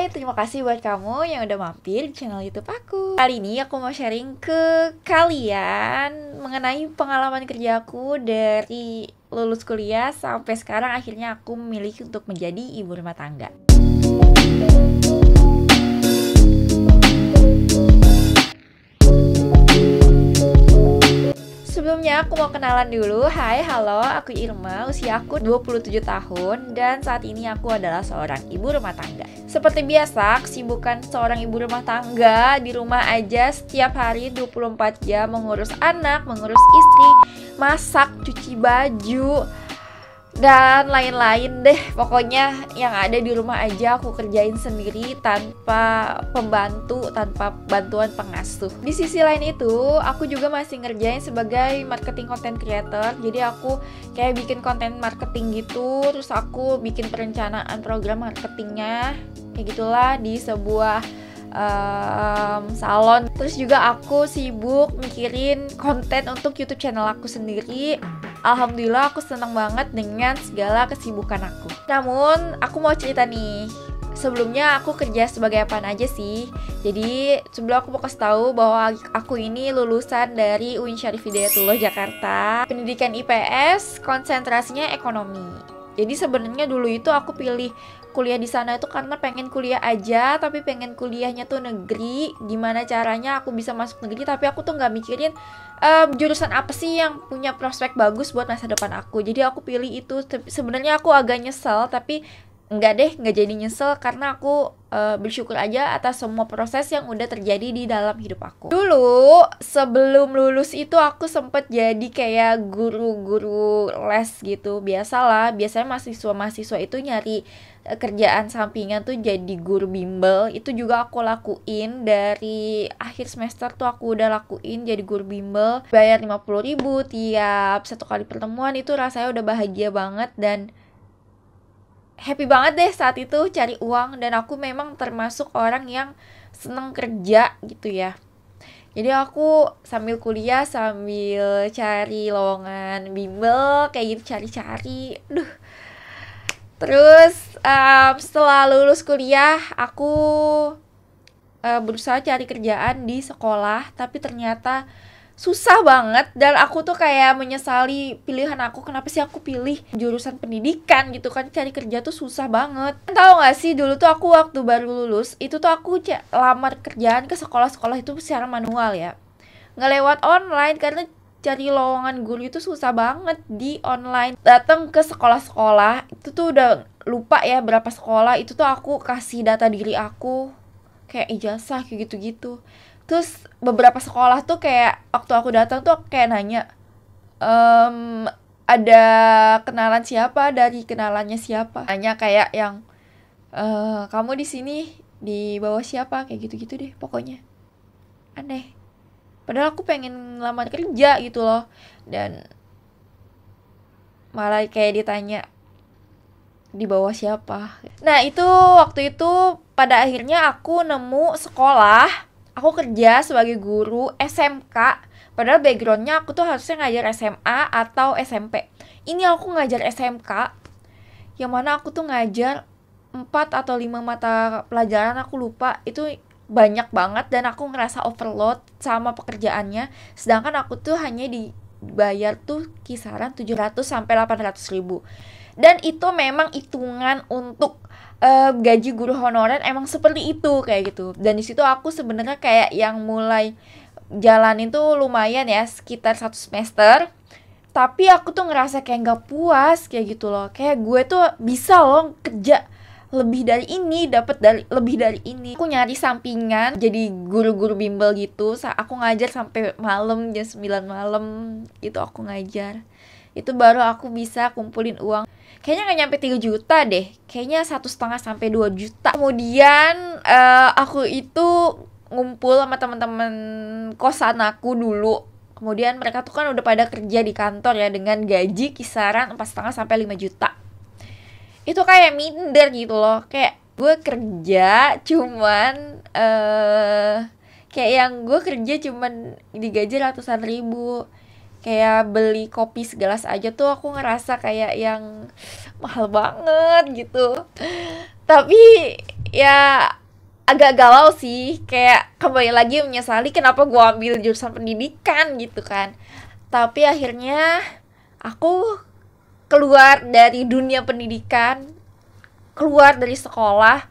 Hai, terima kasih buat kamu yang udah mampir di channel YouTube aku. Kali ini aku mau sharing ke kalian mengenai pengalaman kerjaku dari lulus kuliah sampai sekarang akhirnya aku memilih untuk menjadi ibu rumah tangga. Sebelumnya aku mau kenalan dulu. Hai, halo, aku Irma, usia aku 27 tahun dan saat ini aku adalah seorang ibu rumah tangga. Seperti biasa, kesibukan seorang ibu rumah tangga di rumah aja setiap hari 24 jam mengurus anak, mengurus istri, masak, cuci baju, dan lain-lain deh. Pokoknya yang ada di rumah aja aku kerjain sendiri tanpa pembantu, tanpa bantuan pengasuh. Di sisi lain itu, aku juga masih ngerjain sebagai marketing content creator. Jadi aku kayak bikin konten marketing gitu, terus aku bikin perencanaan program marketingnya, kayak gitulah di sebuah salon. Terus juga aku sibuk mikirin konten untuk YouTube channel aku sendiri. Alhamdulillah aku senang banget dengan segala kesibukan aku. Namun aku mau cerita nih, sebelumnya aku kerja sebagai apaan aja sih. Jadi sebelum aku mau kasih tahu bahwa aku ini lulusan dari UIN Syarif Hidayatullah Jakarta, pendidikan IPS, konsentrasinya ekonomi. Jadi sebenarnya dulu itu aku pilih kuliah di sana itu karena pengen kuliah aja, tapi pengen kuliahnya tuh negeri. Gimana caranya aku bisa masuk negeri, tapi aku tuh nggak mikirin jurusan apa sih yang punya prospek bagus buat masa depan aku. Jadi aku pilih itu. Sebenarnya aku agak nyesel, tapi enggak deh, nggak jadi nyesel karena aku bersyukur aja atas semua proses yang udah terjadi di dalam hidup aku. Dulu sebelum lulus itu aku sempet jadi kayak guru-guru les gitu. Biasanya mahasiswa itu nyari kerjaan sampingan tuh jadi guru bimbel. Itu juga aku lakuin dari akhir semester tuh aku udah lakuin jadi guru bimbel. Bayar 50.000 tiap satu kali pertemuan, itu rasanya udah bahagia banget dan happy banget deh saat itu cari uang. Dan aku memang termasuk orang yang seneng kerja gitu ya. Jadi aku sambil kuliah sambil cari lowongan bimbel kayak gitu, cari-cari. Terus setelah lulus kuliah aku berusaha cari kerjaan di sekolah, tapi ternyata susah banget. Dan aku tuh kayak menyesali pilihan aku, kenapa sih aku pilih jurusan pendidikan gitu kan, cari kerja tuh susah banget. Tahu gak sih, dulu tuh aku waktu baru lulus itu tuh aku lamar kerjaan ke sekolah-sekolah itu secara manual ya, nggak lewat online, karena cari lowongan guru itu susah banget di online. Datang ke sekolah-sekolah itu tuh udah lupa ya berapa sekolah, itu tuh aku kasih data diri aku kayak ijazah kayak gitu-gitu. Terus beberapa sekolah tuh kayak waktu aku datang tuh kayak nanya, ada kenalan siapa, dari kenalannya siapa, nanya kayak yang kamu di sini di bawah siapa, kayak gitu-gitu deh. Pokoknya aneh, padahal aku pengen ngelamar kerja gitu loh. Dan malah kayak ditanya di bawah siapa. Nah itu waktu itu pada akhirnya aku nemu sekolah, aku kerja sebagai guru SMK. Padahal backgroundnya aku tuh harusnya ngajar SMA atau SMP. Ini aku ngajar SMK, yang mana aku tuh ngajar 4 atau 5 mata pelajaran, aku lupa. Itu banyak banget dan aku ngerasa overload sama pekerjaannya. Sedangkan aku tuh hanya dibayar tuh kisaran 700 sampai 800 ribu. Dan itu memang hitungan untuk gaji guru honorer emang seperti itu kayak gitu. Dan di situ aku sebenarnya kayak yang mulai jalanin tuh lumayan ya, sekitar 1 semester. Tapi aku tuh ngerasa kayak nggak puas kayak gitu loh. Kayak gue tuh bisa loh kerja lebih dari ini, dapat lebih dari ini. Aku nyari sampingan jadi guru-guru bimbel gitu. Aku ngajar sampai malam, jam 9 malam itu aku ngajar. Itu baru aku bisa kumpulin uang. Kayaknya nggak nyampe 3 juta deh. Kayaknya 1,5 sampai 2 juta. Kemudian aku itu ngumpul sama teman-teman kosan aku dulu. Kemudian mereka tuh kan udah pada kerja di kantor ya, dengan gaji kisaran 4,5 sampai 5 juta. Itu kayak minder gitu loh. Kayak gue kerja cuman kayak yang gue kerja cuman digaji ratusan ribu. Kayak beli kopi segelas aja tuh aku ngerasa kayak yang mahal banget gitu. Tapi ya agak galau sih, kayak kembali lagi menyesali kenapa gue ambil jurusan pendidikan gitu kan. Tapi akhirnya aku keluar dari dunia pendidikan, keluar dari sekolah,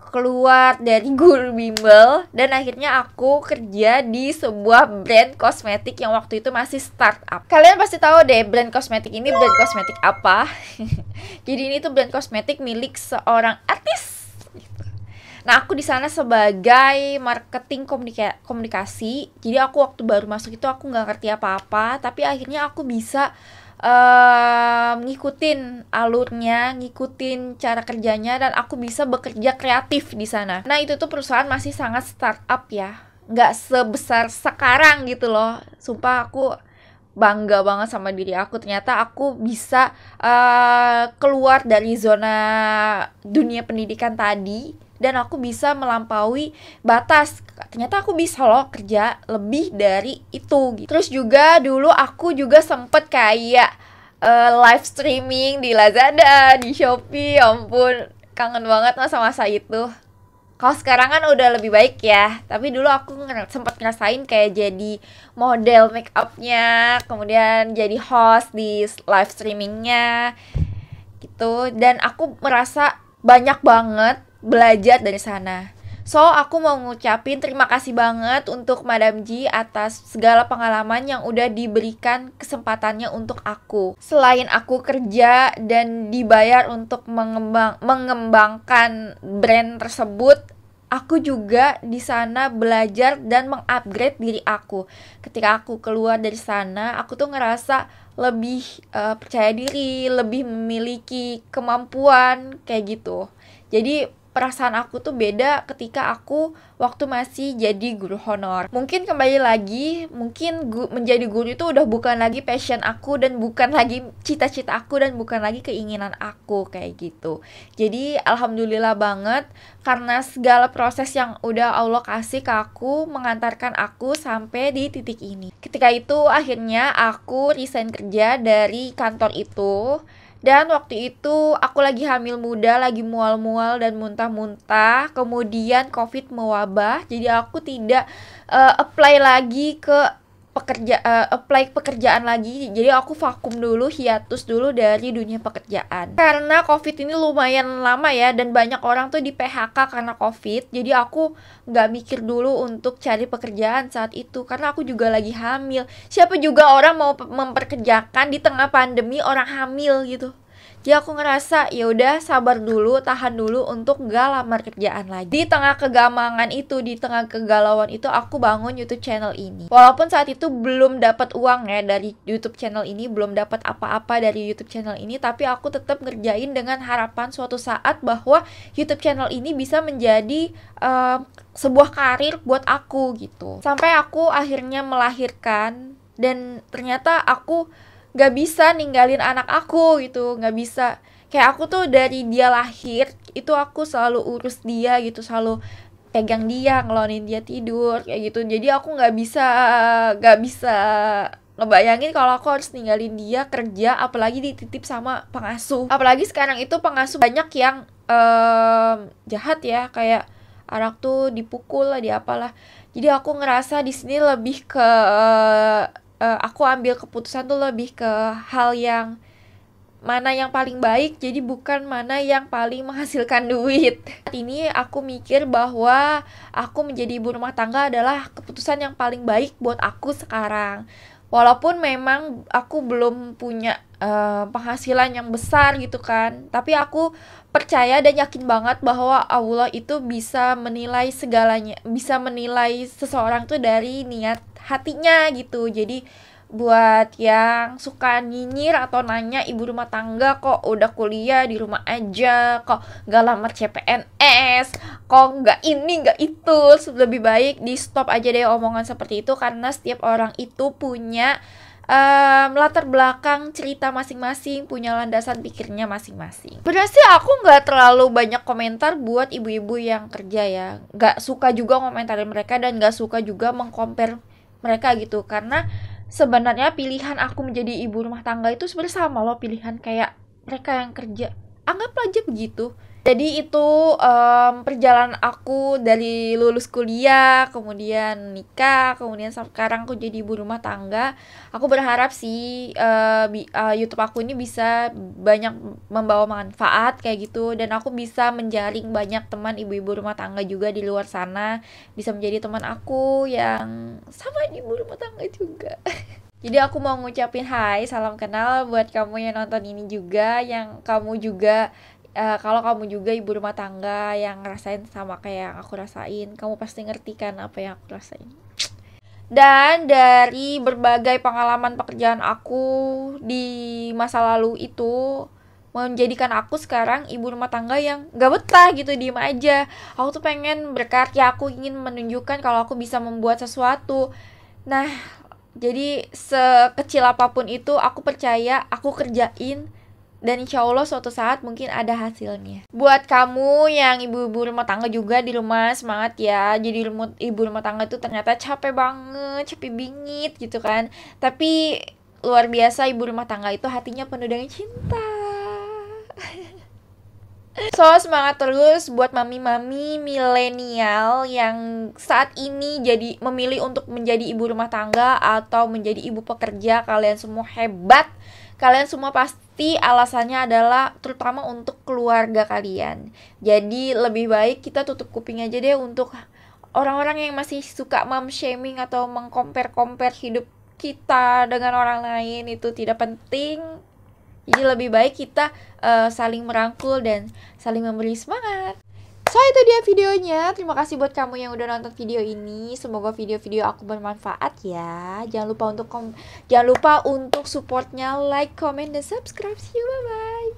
keluar dari guru bimbel, dan akhirnya aku kerja di sebuah brand kosmetik yang waktu itu masih startup. Kalian pasti tahu deh brand kosmetik ini brand kosmetik apa. Jadi ini tuh brand kosmetik milik seorang artis. Nah, aku di sana sebagai marketing komunikasi. Jadi aku waktu baru masuk itu aku nggak ngerti apa-apa, tapi akhirnya aku bisa ngikutin alurnya, ngikutin cara kerjanya, dan aku bisa bekerja kreatif di sana. Nah, itu tuh perusahaan masih sangat startup ya, nggak sebesar sekarang gitu loh. Sumpah aku bangga banget sama diri aku. Ternyata aku bisa keluar dari zona dunia pendidikan tadi, dan aku bisa melampaui batas. Ternyata aku bisa loh kerja lebih dari itu gitu. Terus juga dulu aku juga sempet kayak live streaming di Lazada, di Shopee. Ampun, kangen banget masa-masa itu. Kalau sekarang kan udah lebih baik ya, tapi dulu aku sempat ngerasain kayak jadi model make upnya, kemudian jadi host di live streamingnya gitu. Dan aku merasa banyak banget belajar dari sana. So, aku mau ngucapin terima kasih banget untuk Madam Ji atas segala pengalaman yang udah diberikan kesempatannya untuk aku. Selain aku kerja dan dibayar untuk mengembangkan brand tersebut, aku juga di sana belajar dan mengupgrade diri aku. Ketika aku keluar dari sana, aku tuh ngerasa lebih percaya diri, lebih memiliki kemampuan kayak gitu. Jadi perasaan aku tuh beda ketika aku waktu masih jadi guru honor. Mungkin kembali lagi, mungkin menjadi guru itu udah bukan lagi passion aku, dan bukan lagi cita-cita aku, dan bukan lagi keinginan aku kayak gitu. Jadi alhamdulillah banget karena segala proses yang udah Allah kasih ke aku mengantarkan aku sampai di titik ini. Ketika itu akhirnya aku resign kerja dari kantor itu. Dan waktu itu aku lagi hamil muda, lagi mual-mual dan muntah-muntah. Kemudian COVID mewabah, jadi aku tidak apply lagi ke pekerjaan lagi. Jadi aku vakum dulu, hiatus dulu dari dunia pekerjaan. Karena COVID ini lumayan lama ya, dan banyak orang tuh di PHK karena COVID. Jadi aku nggak mikir dulu untuk cari pekerjaan saat itu, karena aku juga lagi hamil. Siapa juga orang mau memperkerjakan di tengah pandemi orang hamil gitu. Jadi aku ngerasa ya udah sabar dulu, tahan dulu untuk gak lamar kerjaan lagi. Di tengah kegamangan itu, di tengah kegalauan itu, aku bangun YouTube channel ini. Walaupun saat itu belum dapat uang ya dari YouTube channel ini, belum dapat apa-apa dari YouTube channel ini, tapi aku tetap ngerjain dengan harapan suatu saat bahwa YouTube channel ini bisa menjadi sebuah karir buat aku gitu. Sampai aku akhirnya melahirkan, dan ternyata aku gak bisa ninggalin anak aku gitu, gak bisa. Kayak aku tuh dari dia lahir itu aku selalu urus dia gitu, selalu pegang dia, ngelonin dia tidur kayak gitu. Jadi aku gak bisa ngebayangin kalau aku harus ninggalin dia kerja, apalagi dititip sama pengasuh. Apalagi sekarang itu pengasuh banyak yang jahat ya, kayak anak tuh dipukul lah, diapalah. Jadi aku ngerasa di sini lebih ke aku ambil keputusan tuh lebih ke hal yang mana yang paling baik, jadi bukan mana yang paling menghasilkan duit. Saat ini aku mikir bahwa aku menjadi ibu rumah tangga adalah keputusan yang paling baik buat aku sekarang. Walaupun memang aku belum punya penghasilan yang besar gitu kan, tapi aku percaya dan yakin banget bahwa Allah itu bisa menilai segalanya, bisa menilai seseorang tuh dari niat hatinya gitu. Jadi buat yang suka nyinyir atau nanya ibu rumah tangga kok udah kuliah di rumah aja, kok gak lamar CPNS, kok gak ini gak itu, lebih baik di stop aja deh omongan seperti itu, karena setiap orang itu punya latar belakang cerita masing-masing, punya landasan pikirnya masing-masing. Bener sih aku gak terlalu banyak komentar buat ibu-ibu yang kerja ya, gak suka juga komentarin mereka, dan gak suka juga mengcompare mereka gitu, karena sebenarnya pilihan aku menjadi ibu rumah tangga itu sebenarnya sama loh pilihan kayak mereka yang kerja, anggaplah aja begitu. Jadi itu perjalanan aku dari lulus kuliah, kemudian nikah, kemudian sekarang aku jadi ibu rumah tangga. Aku berharap sih YouTube aku ini bisa banyak membawa manfaat kayak gitu, dan aku bisa menjaring banyak teman ibu-ibu rumah tangga juga di luar sana, bisa menjadi teman aku yang sama ibu rumah tangga juga. Jadi aku mau ngucapin hai, salam kenal buat kamu yang nonton ini juga, yang kamu juga kalau kamu juga ibu rumah tangga yang ngerasain sama kayak yang aku rasain, kamu pasti ngerti kan apa yang aku rasain. Dan dari berbagai pengalaman pekerjaan aku di masa lalu itu menjadikan aku sekarang ibu rumah tangga yang gak betah gitu diem aja. Aku tuh pengen berkarya, aku ingin menunjukkan kalau aku bisa membuat sesuatu. Nah, jadi sekecil apapun itu aku percaya aku kerjain, dan insya Allah suatu saat mungkin ada hasilnya. Buat kamu yang ibu-ibu rumah tangga juga di rumah, semangat ya. Jadi ibu rumah tangga itu ternyata capek banget, capek bingit gitu kan. Tapi luar biasa, ibu rumah tangga itu hatinya penuh dengan cinta. So, semangat terus buat mami-mami milenial yang saat ini jadi memilih untuk menjadi ibu rumah tangga atau menjadi ibu pekerja. Kalian semua hebat. Kalian semua pasti alasannya adalah terutama untuk keluarga kalian. Jadi lebih baik kita tutup kuping aja deh untuk orang-orang yang masih suka mom shaming atau mengcompare hidup kita dengan orang lain. Itu tidak penting. Jadi lebih baik kita saling merangkul dan saling memberi semangat. So, itu dia videonya. Terima kasih buat kamu yang udah nonton video ini. Semoga video-video aku bermanfaat ya. Jangan lupa untuk supportnya, like, comment, dan subscribe. See you, bye-bye.